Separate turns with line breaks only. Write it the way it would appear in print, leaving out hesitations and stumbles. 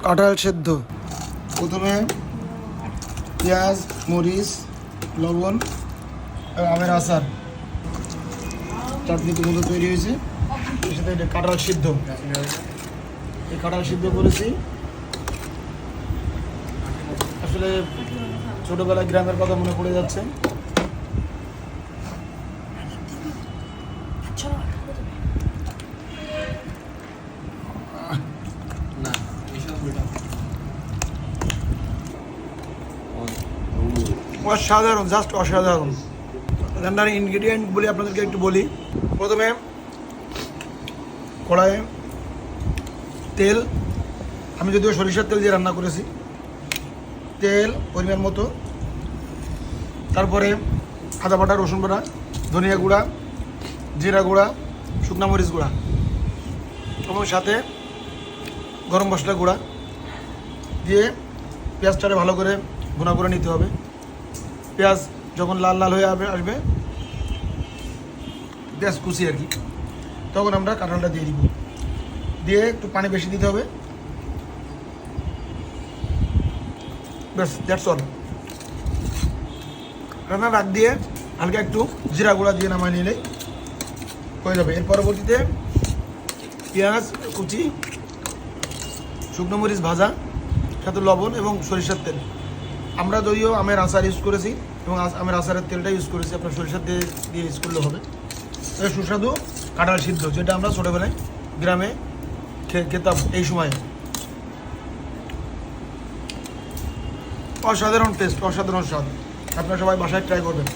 কাঁঠাল সেদ্ধ। প্রথমে পেঁয়াজ, মরিচ, লবণ আর আমের আচার চাটনি মতো তৈরি হয়েছে। এর সাথে এটা কাঁঠাল সিদ্ধ, এই কাঁঠাল সিদ্ধ করেছি। আসলে ছোটোবেলায় গ্রামের কথা মনে পড়ে যাচ্ছে। অসাধারণ, জাস্ট অসাধারণ। রান্নার ইনগ্রিডিয়েন্ট বলি আপনাদেরকে একটু বলি। প্রথমে কড়াইয়ে তেল, আমি যদিও সরিষার তেল দিয়ে রান্না করেছি, তেল পরিমাণ মতো। তারপরে আদা বাটা, রসুন বাটা, ধনিয়া গুঁড়া, জিরা গুঁড়া, শুকনো মরিচ গুঁড়া এবং সাথে গরম মশলা গুঁড়া দিয়ে পেঁয়াজটারে ভালো করে ভুনা করে নিতে হবে। পেঁয়াজ যখন লাল লাল হয়ে আসবে, পেঁয়াজ কুচি আর কি, তখন আমরা কাঁঠালটা দিয়ে দিব। দিয়ে একটু পানি বেশি দিতে হবে। ব্যাস, দ্যাটস অল। রান্নার রাখ দিয়ে হালকা একটু জিরা গুঁড়া দিয়ে নামায় নিলেই হয়ে যাবে। এর পরবর্তীতে পেঁয়াজ কুচি, শুকনো মরিচ ভাজা, সাথে লবণ এবং সরিষার তেল। আমরা যদিও আমের আচার ইউজ করেছি এবং আমের আচারের তেলটা ইউজ করেছি, আপনার সরিষার তেল দিয়ে ইউজ করলে হবে। সুস্বাদু কাঁঠাল সিদ্ধ, যেটা আমরা ছোটোবেলায় গ্রামে খেতাম এই সময়ে। অসাধারণ টেস্ট, অসাধারণ স্বাদ। আপনারা সবাই বাসায় ট্রাই করবেন।